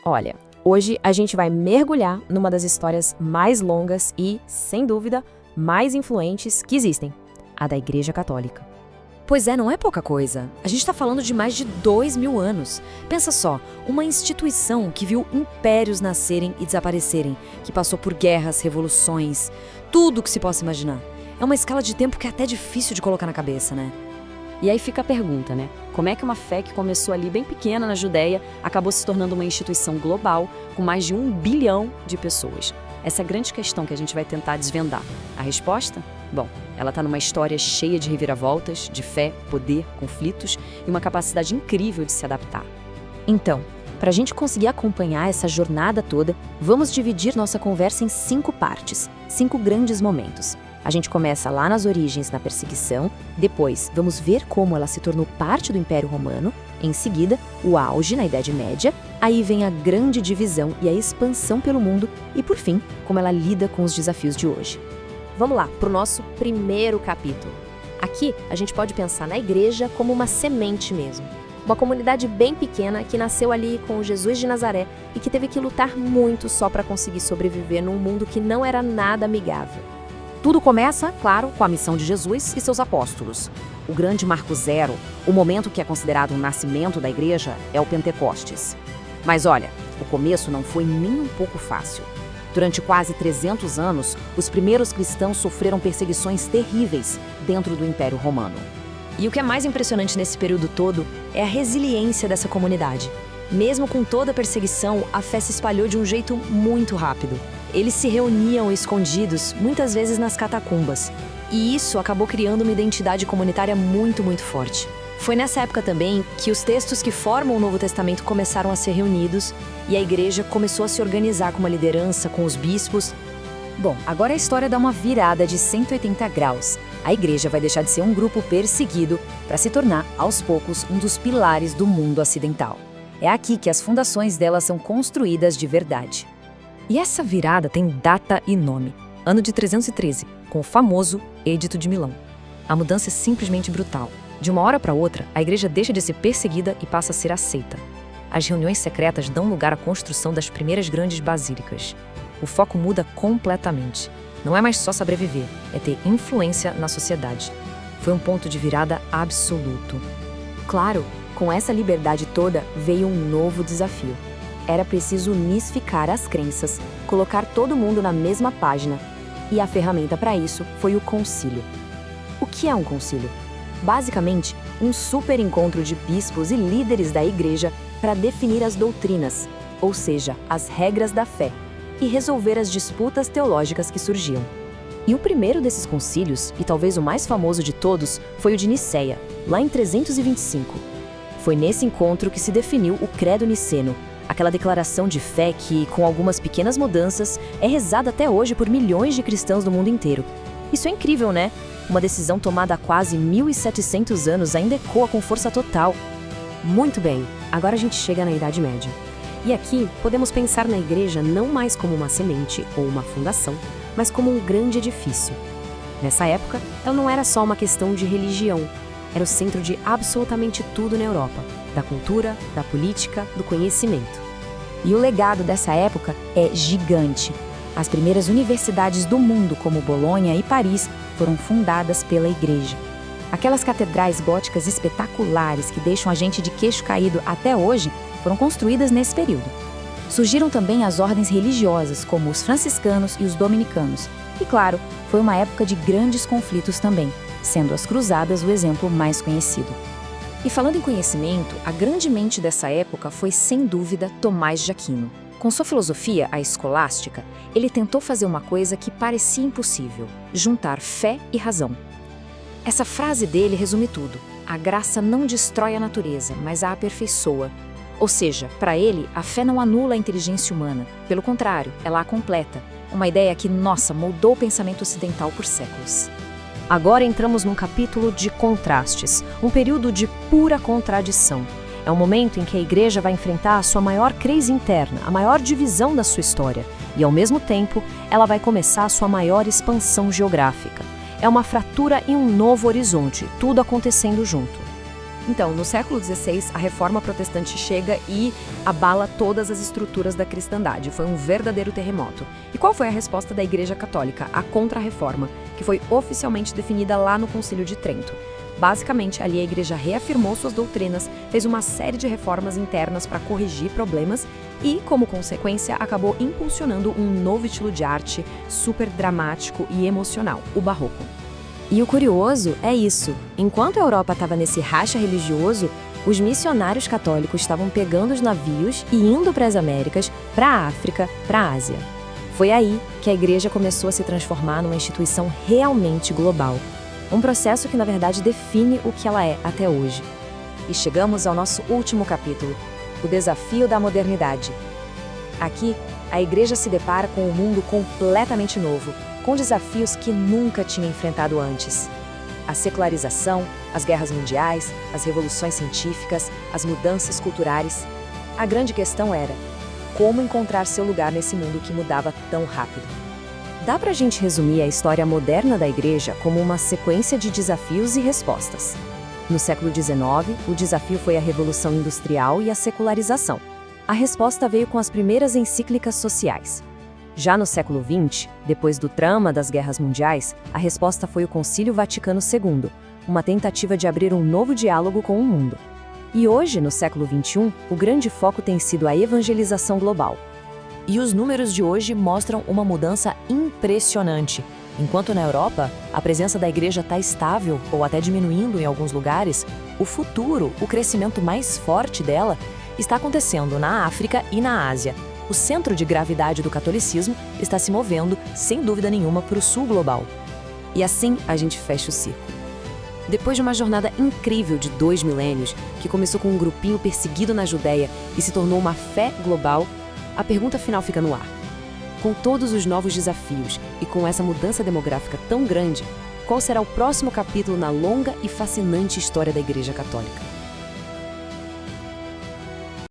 Olha, hoje a gente vai mergulhar numa das histórias mais longas e, sem dúvida, mais influentes que existem, a da Igreja Católica. Pois é, não é pouca coisa. A gente está falando de mais de 2000 anos. Pensa só, uma instituição que viu impérios nascerem e desaparecerem, que passou por guerras, revoluções, tudo o que se possa imaginar. É uma escala de tempo que é até difícil de colocar na cabeça, né? E aí fica a pergunta, né? Como é que uma fé que começou ali bem pequena na Judéia acabou se tornando uma instituição global com mais de 1 bilhão de pessoas? Essa é a grande questão que a gente vai tentar desvendar. A resposta? Bom, ela está numa história cheia de reviravoltas, de fé, poder, conflitos e uma capacidade incrível de se adaptar. Então, para a gente conseguir acompanhar essa jornada toda, vamos dividir nossa conversa em 5 partes, 5 grandes momentos. A gente começa lá nas origens, na perseguição, depois vamos ver como ela se tornou parte do Império Romano, em seguida, o auge na Idade Média, aí vem a grande divisão e a expansão pelo mundo e, por fim, como ela lida com os desafios de hoje. Vamos lá, para o nosso primeiro capítulo. Aqui, a gente pode pensar na igreja como uma semente mesmo. Uma comunidade bem pequena que nasceu ali com Jesus de Nazaré e que teve que lutar muito só para conseguir sobreviver num mundo que não era nada amigável. Tudo começa, claro, com a missão de Jesus e seus apóstolos. O grande marco zero, o momento que é considerado o nascimento da igreja, é o Pentecostes. Mas olha, o começo não foi nem um pouco fácil. Durante quase 300 anos, os primeiros cristãos sofreram perseguições terríveis dentro do Império Romano. E o que é mais impressionante nesse período todo é a resiliência dessa comunidade. Mesmo com toda a perseguição, a fé se espalhou de um jeito muito rápido. Eles se reuniam escondidos, muitas vezes nas catacumbas. E isso acabou criando uma identidade comunitária muito, muito forte. Foi nessa época também que os textos que formam o Novo Testamento começaram a ser reunidos e a igreja começou a se organizar com uma liderança, com os bispos. Bom, agora a história dá uma virada de 180 graus. A igreja vai deixar de ser um grupo perseguido para se tornar, aos poucos, um dos pilares do mundo ocidental. É aqui que as fundações dela são construídas de verdade. E essa virada tem data e nome. Ano de 313, com o famoso Edito de Milão. A mudança é simplesmente brutal. De uma hora para outra, a igreja deixa de ser perseguida e passa a ser aceita. As reuniões secretas dão lugar à construção das primeiras grandes basílicas. O foco muda completamente. Não é mais só sobreviver, é ter influência na sociedade. Foi um ponto de virada absoluto. Claro, com essa liberdade toda veio um novo desafio. Era preciso unificar as crenças, colocar todo mundo na mesma página. E a ferramenta para isso foi o concílio. O que é um concílio? Basicamente, um super encontro de bispos e líderes da igreja para definir as doutrinas, ou seja, as regras da fé, e resolver as disputas teológicas que surgiam. E o primeiro desses concílios, e talvez o mais famoso de todos, foi o de Nicéia, lá em 325. Foi nesse encontro que se definiu o Credo Niceno, aquela declaração de fé que, com algumas pequenas mudanças, é rezada até hoje por milhões de cristãos do mundo inteiro. Isso é incrível, né? Uma decisão tomada há quase 1700 anos ainda ecoa com força total. Muito bem, agora a gente chega na Idade Média. E aqui podemos pensar na igreja não mais como uma semente ou uma fundação, mas como um grande edifício. Nessa época, ela não era só uma questão de religião, era o centro de absolutamente tudo na Europa, da cultura, da política, do conhecimento. E o legado dessa época é gigante. As primeiras universidades do mundo, como Bolonha e Paris, foram fundadas pela igreja. Aquelas catedrais góticas espetaculares que deixam a gente de queixo caído até hoje foram construídas nesse período. Surgiram também as ordens religiosas, como os franciscanos e os dominicanos. E claro, foi uma época de grandes conflitos também, sendo as cruzadas o exemplo mais conhecido. E falando em conhecimento, a grande mente dessa época foi, sem dúvida, Tomás de Aquino. Com sua filosofia, a escolástica, ele tentou fazer uma coisa que parecia impossível: juntar fé e razão. Essa frase dele resume tudo. A graça não destrói a natureza, mas a aperfeiçoa. Ou seja, para ele, a fé não anula a inteligência humana. Pelo contrário, ela a completa. Uma ideia que, nossa, moldou o pensamento ocidental por séculos. Agora entramos num capítulo de contrastes, um período de pura contradição. É um momento em que a igreja vai enfrentar a sua maior crise interna, a maior divisão da sua história. E, ao mesmo tempo, ela vai começar a sua maior expansão geográfica. É uma fratura e um novo horizonte, tudo acontecendo junto. Então, no século XVI, a reforma protestante chega e abala todas as estruturas da cristandade. Foi um verdadeiro terremoto. E qual foi a resposta da Igreja Católica? A Contra-Reforma, que foi oficialmente definida lá no Concílio de Trento. Basicamente, ali a Igreja reafirmou suas doutrinas, fez uma série de reformas internas para corrigir problemas e, como consequência, acabou impulsionando um novo estilo de arte super dramático e emocional, o Barroco. E o curioso é isso: enquanto a Europa estava nesse racha religioso, os missionários católicos estavam pegando os navios e indo para as Américas, para a África, para a Ásia. Foi aí que a igreja começou a se transformar numa instituição realmente global. Um processo que, na verdade, define o que ela é até hoje. E chegamos ao nosso último capítulo, o desafio da modernidade. Aqui, a igreja se depara com um mundo completamente novo, com desafios que nunca tinha enfrentado antes. A secularização, as guerras mundiais, as revoluções científicas, as mudanças culturais. A grande questão era: como encontrar seu lugar nesse mundo que mudava tão rápido? Dá pra gente resumir a história moderna da igreja como uma sequência de desafios e respostas. No século XIX, o desafio foi a Revolução Industrial e a secularização. A resposta veio com as primeiras encíclicas sociais. Já no século XX, depois do drama das guerras mundiais, a resposta foi o Concílio Vaticano II, uma tentativa de abrir um novo diálogo com o mundo. E hoje, no século XXI, o grande foco tem sido a evangelização global. E os números de hoje mostram uma mudança impressionante. Enquanto na Europa, a presença da igreja está estável ou até diminuindo em alguns lugares, o futuro, o crescimento mais forte dela, está acontecendo na África e na Ásia. O centro de gravidade do catolicismo está se movendo, sem dúvida nenhuma, para o sul global. E assim a gente fecha o círculo. Depois de uma jornada incrível de 2 milênios, que começou com um grupinho perseguido na Judéia e se tornou uma fé global, a pergunta final fica no ar. Com todos os novos desafios e com essa mudança demográfica tão grande, qual será o próximo capítulo na longa e fascinante história da Igreja Católica?